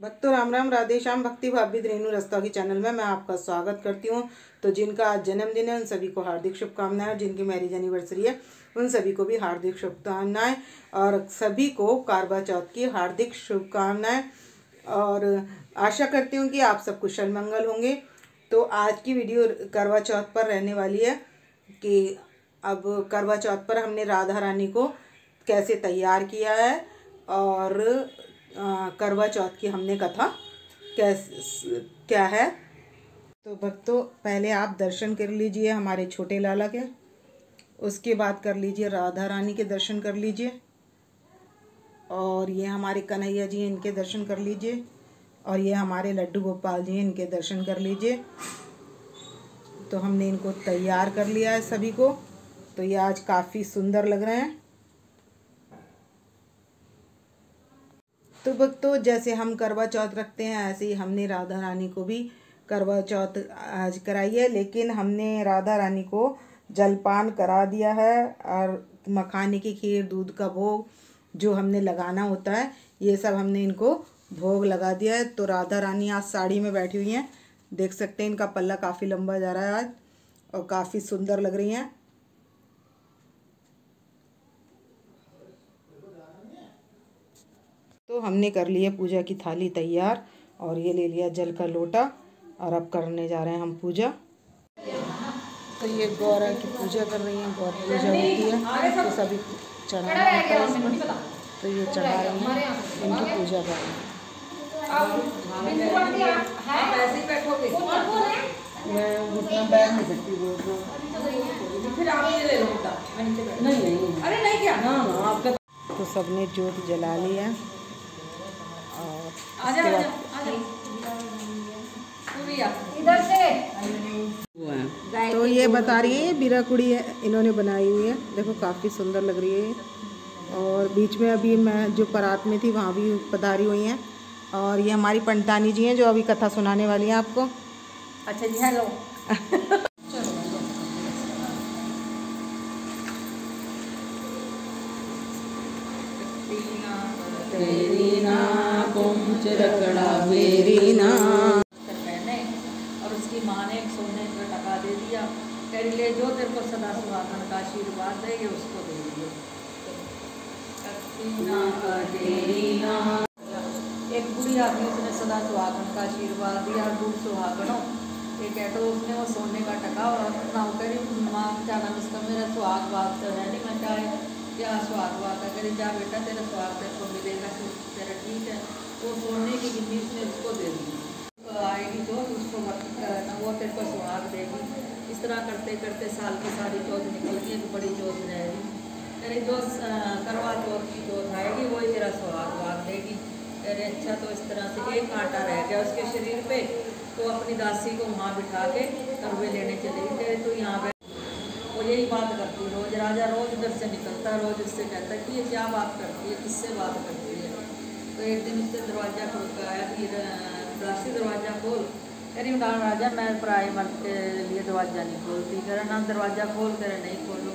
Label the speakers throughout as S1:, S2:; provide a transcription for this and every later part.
S1: भक्तों राम राम, राधे श्याम। भक्ति भाभी रेणु रस्तोगी चैनल में मैं आपका स्वागत करती हूँ। तो जिनका आज जन्मदिन है उन सभी को हार्दिक शुभकामनाएं। जिनकी मैरिज एनिवर्सरी है उन सभी को भी हार्दिक शुभकामनाएं और सभी को करवा चौथ की हार्दिक शुभकामनाएं। और आशा करती हूँ कि आप सब कुशल मंगल होंगे। तो आज की वीडियो करवा चौथ पर रहने वाली है कि अब करवा चौथ पर हमने राधा रानी को कैसे तैयार किया है और करवा चौथ की हमने कथा क्या है। तो भक्तों पहले आप दर्शन कर लीजिए हमारे छोटे लाला के, उसके बाद कर लीजिए राधा रानी के दर्शन कर लीजिए, और ये हमारे कन्हैया जी इनके दर्शन कर लीजिए, और ये हमारे लड्डू गोपाल जी इनके दर्शन कर लीजिए। तो हमने इनको तैयार कर लिया है सभी को। तो ये आज काफ़ी सुंदर लग रहे हैं। तो भक्तों जैसे हम करवा चौथ रखते हैं ऐसे ही हमने राधा रानी को भी करवा चौथ आज कराई है। लेकिन हमने राधा रानी को जलपान करा दिया है और मखाने की खीर, दूध का भोग जो हमने लगाना होता है ये सब हमने इनको भोग लगा दिया है। तो राधा रानी आज साड़ी में बैठी हुई हैं, देख सकते हैं इनका पल्ला काफ़ी लंबा जा रहा है आज और काफ़ी सुंदर लग रही हैं। तो हमने कर लिया पूजा की थाली तैयार और ये ले लिया जल का लोटा और अब करने जा रहे हैं हम पूजा। तो ये गौरा की पूजा कर रही हैं, गौर पूजा होती है तो सभी चढ़ाना होता है इसमें। तो ये चढ़ा रही हैं, इनकी पूजा कर रही हैं। मैं घुटना बैठ नहीं सकती फिर आप ये ले लो नहीं अरे नहीं क्या ना आपका। तो सबने ज्योत जला ली है और इधर से तो ये बता रही है बीरा कुड़ी है इन्होंने बनाई हुई है, देखो काफ़ी सुंदर लग रही है। और बीच में अभी मैं जो परात में थी वहाँ भी पधारी हुई हैं। और ये हमारी पंटानी जी हैं जो अभी कथा सुनाने वाली हैं आपको।
S2: अच्छा जी हेलो।
S1: तेरी ना कुंच रकड़ा मेरी ना।
S2: और उसकी माँ ने एक सोने का टका दे दिया, कह ले जो तेरे को सदा सुहागन का आशीर्वाद देंगे उसको दे दिए। एक बुढ़ी आदमी उसने सदा सुहागन का आशीर्वाद दिया, दूध सुहागनों ये कह तो उसने वो सोने का टका और अपना करी माँ क्या नाम इसका मेरा सुहाग बाग तो है नहीं, मैं चाहे क्या सुहाग बाग का करी जा बेटा तेरा सुहाग तेरे को मिलेगा तेरा ठीक है। तो सोने की गिन्नी उसने उसको दे दी, आएगी जो उसको करना वो तेरे को सुहाग देगी। इस तरह करते करते साल की सारी चौथ निकल गई, एक बड़ी चौथ रहेगी। तेरी जो करवा चौथ की चौथ आएगी वही तेरा सुहाग बाग देगी। अरे अच्छा तो इस तरह से एक कांटा रह गया उसके शरीर पे, तो अपनी दासी को वहाँ बिठा के करवे लेने चले गए। तो यहाँ पे वो यही बात करती रोज, राजा रोज उधर से निकलता रोज उससे कहता कि ये क्या बात करती है, किससे बात करती है। तो एक दिन उससे दरवाज़ा खोल कर आया कि दासी दरवाज़ा खोल, करी डाल राजा मैं पराए मर्द के लिए दरवाज़ा नहीं खोलती, कह ना दरवाज़ा खोल कर नहीं खोलो।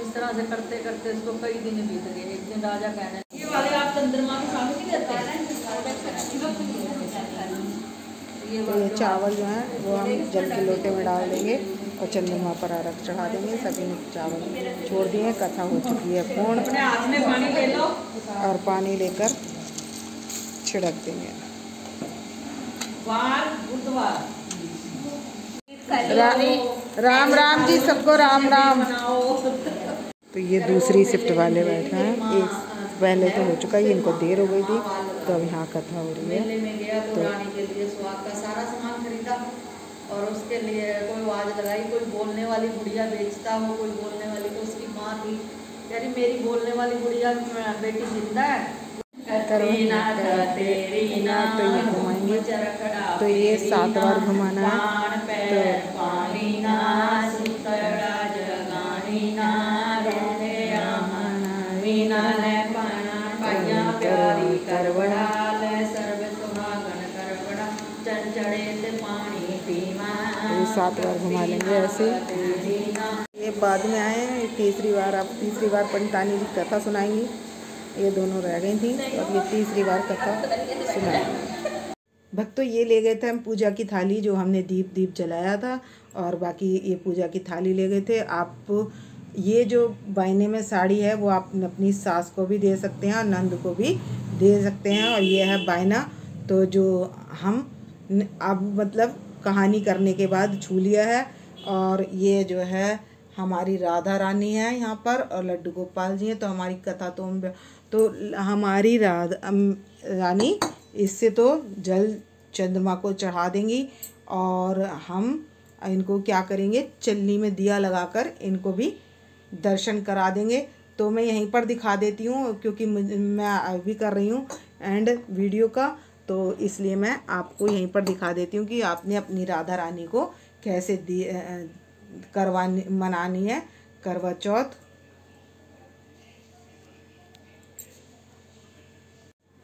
S2: इस तरह से करते करते उसको कई दिन बीत गए। एक दिन राजा कहने ये वाले आप चंद्रमा के सामने नहीं देते हैं।
S1: तो ये चावल जो है वो हम जल के लोटे में डाल देंगे और चंद्रमा पर अर्घ चढ़ा देंगे। सभी ने चावल छोड़ दिए, कथा हो चुकी है पूर्ण।
S2: अपने हाथ में पानी ले लो
S1: और पानी लेकर छिड़क देंगे।
S2: बुधवार
S1: राम राम जी सबको राम राम। तो ये दूसरी शिफ्ट वाले बैठे हैं, एक पहले तो हो चुका है, इनको देर हो गई थी तो अब यहाँ कथा हो रही है।
S2: मेले में गया तो रानी के लिए स्वाद का सारा सामान खरीदा और उसके लिए कोई आवाज़ लगाई, कोई बोलने वाली गुड़िया बेचता हो, कोई बोलने वाली। तो उसकी माँ थी यानी मेरी बोलने वाली गुड़िया बेटी जिंदा है।
S1: तो ये घुमाएंगे। तो ये 7 बार घुमाना है। तो 7 बार घुमा लेंगे ऐसे। ये बाद में आए तीसरी बार, अब तीसरी बार पंटानी जी कथा सुनाएंगी। ये दोनों रह गई थी और ये तीसरी बार कथा सुनाएंगी। भक्तों ये ले गए थे हम पूजा की थाली, जो हमने दीप जलाया था, और बाकी ये पूजा की थाली ले गए थे। आप ये जो बायने में साड़ी है वो आप अपनी सास को भी दे सकते हैं और नंद को भी दे सकते हैं। और ये है बायना, तो जो हम अब मतलब कहानी करने के बाद छू लिया है। और ये जो है हमारी राधा रानी है यहाँ पर, और लड्डू गोपाल जी हैं। तो हमारी कथा तो हमारी रानी इससे तो जल चंद्रमा को चढ़ा देंगी, और हम इनको क्या करेंगे, चलनी में दिया लगाकर इनको भी दर्शन करा देंगे। तो मैं यहीं पर दिखा देती हूँ, क्योंकि मैं अभी कर रही हूँ एंड वीडियो का, तो इसलिए मैं आपको यहीं पर दिखा देती हूँ कि आपने अपनी राधा रानी को कैसे मनानी है करवा चौथ।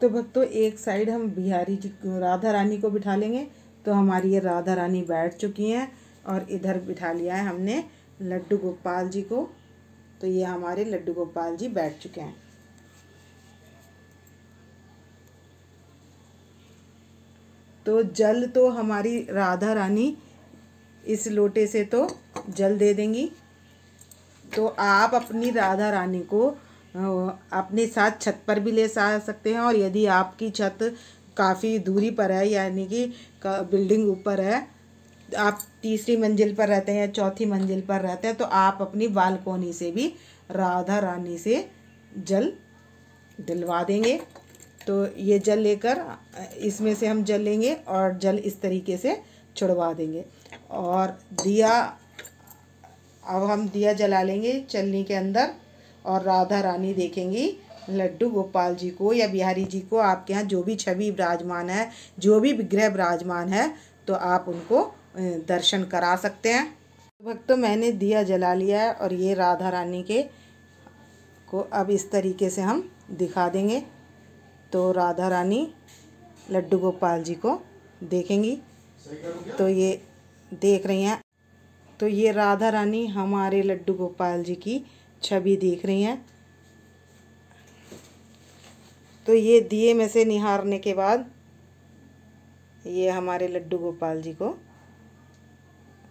S1: तो भक्तों एक साइड हम बिहारी जी राधा रानी को बिठा लेंगे। तो हमारी ये राधा रानी बैठ चुकी हैं, और इधर बिठा लिया है हमने लड्डू गोपाल जी को। तो ये हमारे लड्डू गोपाल जी बैठ चुके हैं। तो जल तो हमारी राधा रानी इस लोटे से तो जल दे देंगी। तो आप अपनी राधा रानी को अपने साथ छत पर भी ले जा सकते हैं, और यदि आपकी छत काफ़ी दूरी पर है, यानी कि बिल्डिंग ऊपर है, आप तीसरी मंजिल पर रहते हैं या चौथी मंजिल पर रहते हैं, तो आप अपनी बालकोनी से भी राधा रानी से जल दिलवा देंगे। तो ये जल लेकर इसमें से हम जल लेंगे और जल इस तरीके से छुड़वा देंगे। और दिया, अब हम दिया जला लेंगे चलनी के अंदर, और राधा रानी देखेंगी लड्डू गोपाल जी को या बिहारी जी को, आपके यहाँ जो भी छवि विराजमान है, जो भी विग्रह विराजमान है, तो आप उनको दर्शन करा सकते हैं। भक्तों मैंने दिया जला लिया है, और ये राधा रानी के को अब इस तरीके से हम दिखा देंगे। तो राधा रानी लड्डू गोपाल जी को देखेंगी, तो ये देख रही हैं। तो ये राधा रानी हमारे लड्डू गोपाल जी की छवि देख रही हैं। तो ये दिए में से निहारने के बाद ये हमारे लड्डू गोपाल जी को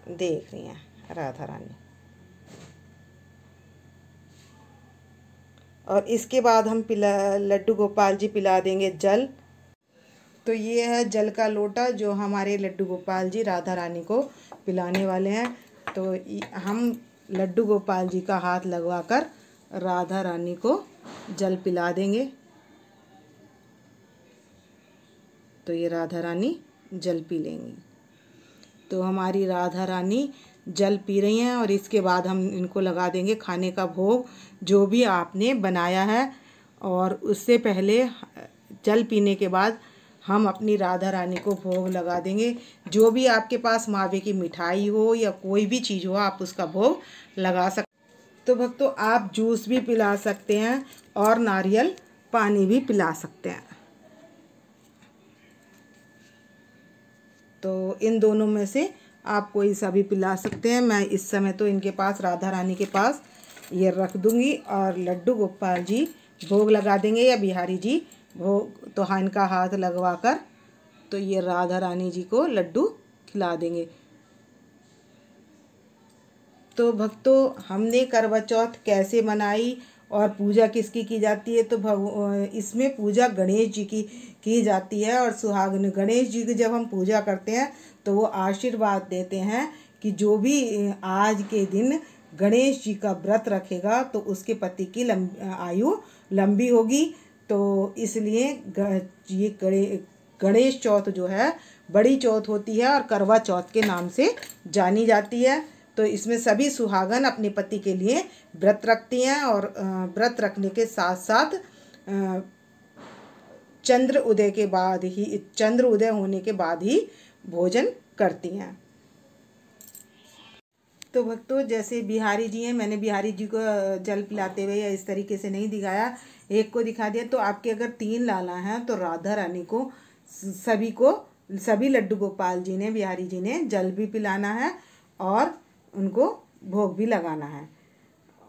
S1: देख रही हैं राधा रानी। और इसके बाद हम लड्डू गोपाल जी पिला देंगे जल। तो ये है जल का लोटा जो हमारे लड्डू गोपाल जी राधा रानी को पिलाने वाले हैं। तो हम लड्डू गोपाल जी का हाथ लगवाकर राधा रानी को जल पिला देंगे। तो ये राधा रानी जल पी लेंगी। तो हमारी राधा रानी जल पी रही हैं, और इसके बाद हम इनको लगा देंगे खाने का भोग जो भी आपने बनाया है। और उससे पहले जल पीने के बाद हम अपनी राधा रानी को भोग लगा देंगे। जो भी आपके पास मावे की मिठाई हो या कोई भी चीज़ हो, आप उसका भोग लगा सकते। तो भक्तों आप जूस भी पिला सकते हैं और नारियल पानी भी पिला सकते हैं। तो इन दोनों में से आप कोई सा भी पिला सकते हैं। मैं इस समय तो इनके पास, राधा रानी के पास ये रख दूंगी, और लड्डू गोपाल जी भोग लगा देंगे या बिहारी जी भोग, तो हाँ इनका हाथ लगवा कर तो ये राधा रानी जी को लड्डू खिला देंगे। तो भक्तों हमने करवा चौथ कैसे मनाई और पूजा किसकी की जाती है, तो इसमें पूजा गणेश जी की जाती है। और सुहागन गणेश जी की जब हम पूजा करते हैं तो वो आशीर्वाद देते हैं कि जो भी आज के दिन गणेश जी का व्रत रखेगा तो उसके पति की आयु लंबी होगी। तो इसलिए ये गणेश चौथ जो है बड़ी चौथ होती है और करवा चौथ के नाम से जानी जाती है। तो इसमें सभी सुहागन अपने पति के लिए व्रत रखती हैं, और व्रत रखने के साथ साथ चंद्र उदय होने के बाद ही भोजन करती हैं। तो भक्तों जैसे बिहारी जी हैं, मैंने बिहारी जी को जल पिलाते हुए या इस तरीके से नहीं दिखाया, एक को दिखा दिया। तो आपके अगर 3 लाला हैं तो राधा रानी को सभी लड्डू गोपाल जी ने, बिहारी जी ने जल भी पिलाना है और उनको भोग भी लगाना है,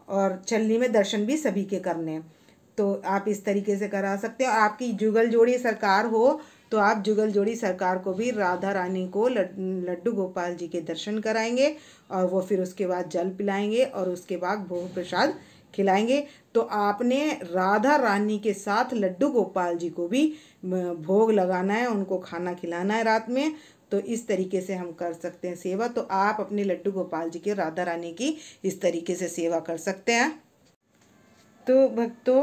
S1: और चलनी में दर्शन भी सभी के करने हैं। तो आप इस तरीके से करा सकते हैं। आपकी जुगल जोड़ी सरकार हो तो आप जुगल जोड़ी सरकार को भी राधा रानी को लड्डू गोपाल जी के दर्शन कराएंगे और वो फिर उसके बाद जल पिलाएंगे और उसके बाद भोग प्रसाद खिलाएंगे। तो आपने राधा रानी के साथ लड्डू गोपाल जी को भी भोग लगाना है, उनको खाना खिलाना है रात में। तो इस तरीके से हम कर सकते हैं सेवा। तो आप अपने लड्डू गोपाल जी के, राधा रानी की इस तरीके से सेवा कर सकते हैं। तो भक्तों,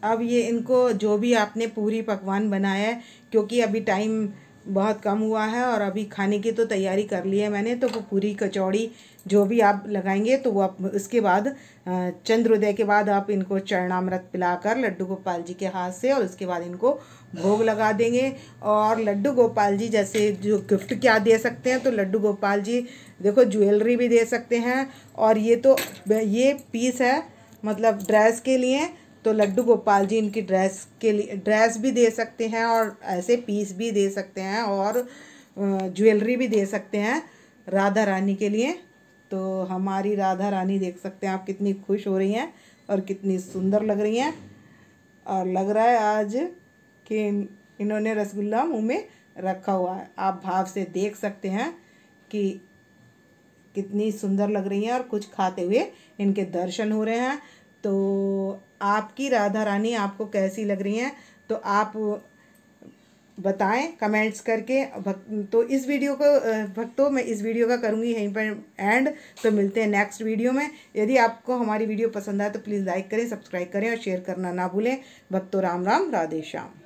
S1: अब ये इनको जो भी आपने पूरी पकवान बनाया है, क्योंकि अभी टाइम बहुत कम हुआ है और अभी खाने की तो तैयारी कर ली है मैंने, तो वो पूरी कचौड़ी जो भी आप लगाएंगे तो वो आप उसके बाद चंद्रोदय के बाद आप इनको चरणामृत पिलाकर लड्डू गोपाल जी के हाथ से, और उसके बाद इनको भोग लगा देंगे। और लड्डू गोपाल जी जैसे जो गिफ्ट क्या दे सकते हैं, तो लड्डू गोपाल जी देखो ज्वेलरी भी दे सकते हैं। और ये पीस है मतलब ड्रेस के लिए, तो लड्डू गोपाल जी इनकी ड्रेस के लिए ड्रेस भी दे सकते हैं और ऐसे पीस भी दे सकते हैं और ज्वेलरी भी दे सकते हैं राधा रानी के लिए। तो हमारी राधा रानी देख सकते हैं आप कितनी खुश हो रही हैं और कितनी सुंदर लग रही हैं। और लग रहा है आज कि इन्होंने रसगुल्ला मुंह में रखा हुआ है। आप भाव से देख सकते हैं कि कितनी सुंदर लग रही हैं और कुछ खाते हुए इनके दर्शन हो रहे हैं। तो आपकी राधा रानी आपको कैसी लग रही हैं, तो आप बताएं कमेंट्स करके। तो इस वीडियो को भक्तों, मैं इस वीडियो का करूँगी यहीं पर एंड। तो मिलते हैं नेक्स्ट वीडियो में। यदि आपको हमारी वीडियो पसंद आए तो प्लीज़ लाइक करें, सब्सक्राइब करें और शेयर करना ना भूलें। भक्तों, राम राम, राधे श्याम।